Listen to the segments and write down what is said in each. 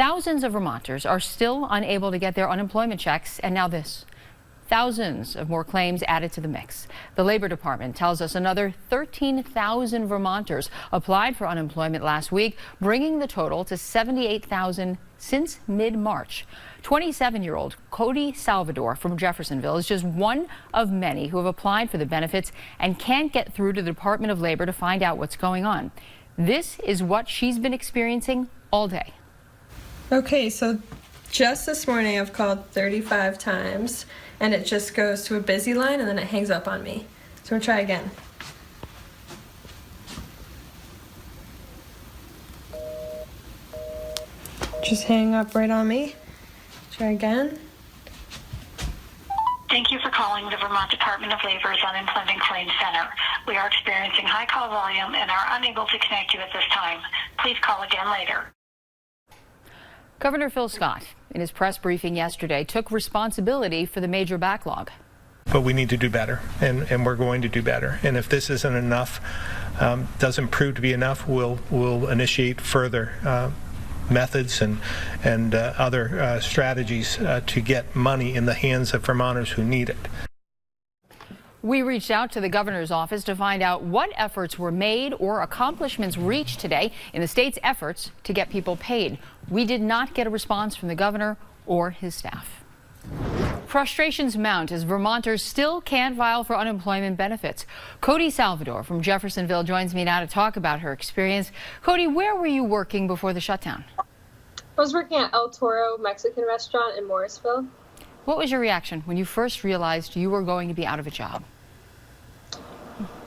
Thousands of Vermonters are still unable to get their unemployment checks, and now this. Thousands of more claims added to the mix. The Labor Department tells us another 13,000 Vermonters applied for unemployment last week, bringing the total to 78,000 since mid-March. 27-year-old Cody Salvador from Jeffersonville is just one of many who have applied for the benefits and can't get through to the Department of Labor to find out what's going on. This is what she's been experiencing all day. Okay, so just this morning I've called 35 times and it just goes to a busy line and then it hangs up on me. So we'll try again. Just hang up right on me. Try again. Thank you for calling the Vermont Department of Labor's Unemployment Claims Center. We are experiencing high call volume and are unable to connect you at this time. Please call again later. Governor Phil Scott, in his press briefing yesterday, took responsibility for the major backlog. But we need to do better, and we're going to do better. And if this isn't enough, doesn't prove to be enough, we'll initiate further methods and other strategies to get money in the hands of Vermonters who need it. We reached out to the governor's office to find out what efforts were made or accomplishments reached today in the state's efforts to get people paid. We did not get a response from the governor or his staff. Frustrations mount as Vermonters still can't file for unemployment benefits. Cody Salvador from Jeffersonville joins me now to talk about her experience. Cody, where were you working before the shutdown? I was working at El Toro Mexican restaurant in Morrisville. What was your reaction when you first realized you were going to be out of a job?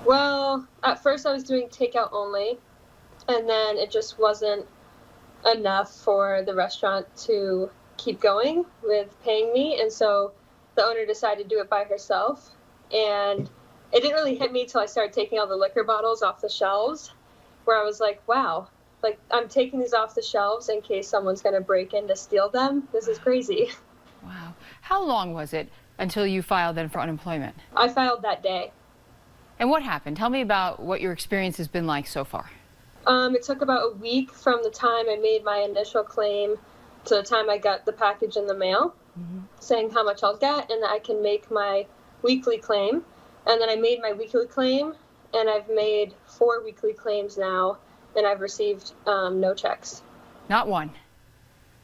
Well, at first I was doing takeout only, and then it just wasn't enough for the restaurant to keep going with paying me, and so the owner decided to do it by herself. And it didn't really hit me till I started taking all the liquor bottles off the shelves, where I was like, wow, like I'm taking these off the shelves in case someone's going to break in to steal them. This is crazy. Wow. How long was it until you filed then for unemployment? I filed that day. And what happened? Tell me about what your experience has been like so far. It took about a week from the time I made my initial claim to the time I got the package in the mail, saying how much I'll get and that I can make my weekly claim. And then I made my weekly claim, and I've made 4 weekly claims now, and I've received no checks. Not one?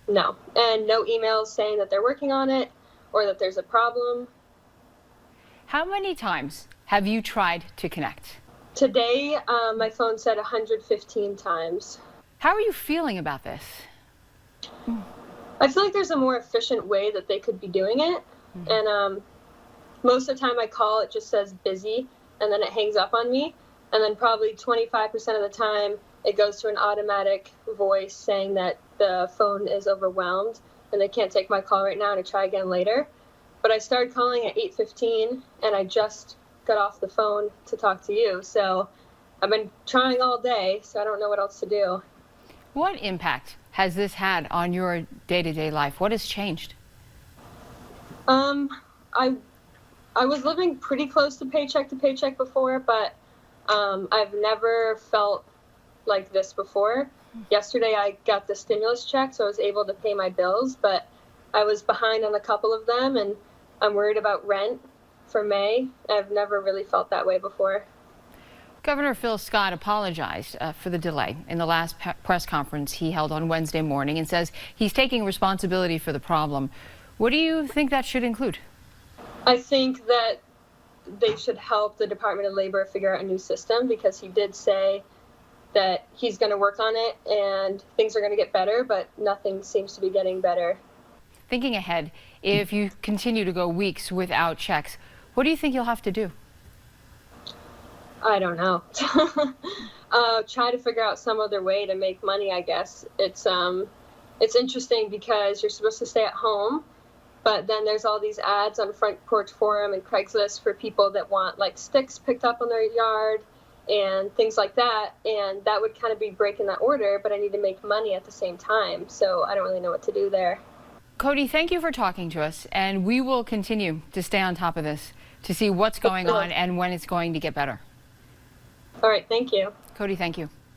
No. And no emails saying that they're working on it or that there's a problem. How many times have you tried to connect? Today, my phone said 115 times. How are you feeling about this? I feel like there's a more efficient way that they could be doing it. And most of the time I call, it just says busy, and then it hangs up on me. And then probably 25% of the time, it goes to an automatic voice saying that the phone is overwhelmed and they can't take my call right now and to try again later. But I started calling at 8:15, and I just got off the phone to talk to you. So I've been trying all day, so I don't know what else to do. What impact has this had on your day-to-day life? What has changed? I was living pretty close to paycheck before, but I've never felt like this before. Yesterday I got the stimulus check, so I was able to pay my bills, but I was behind on a couple of them, and I'm worried about rent for May. I've never really felt that way before. Governor Phil Scott apologized for the delay in the last press conference he held on Wednesday morning and says he's taking responsibility for the problem. What do you think that should include? I think that they should help the Department of Labor figure out a new system, because he did say that he's going to work on it and things are going to get better, but nothing seems to be getting better. Thinking ahead, if you continue to go weeks without checks, what do you think you'll have to do? I don't know. Try to figure out some other way to make money, I guess. It's interesting because you're supposed to stay at home, but then there's all these ads on Front Porch Forum and Craigslist for people that want like sticks picked up on their yard and things like that, and that would kind of be breaking that order, but I need to make money at the same time, so I don't really know what to do there. Cody, thank you for talking to us, and we will continue to stay on top of this to see what's going on and when it's going to get better. All right, thank you. Cody, thank you.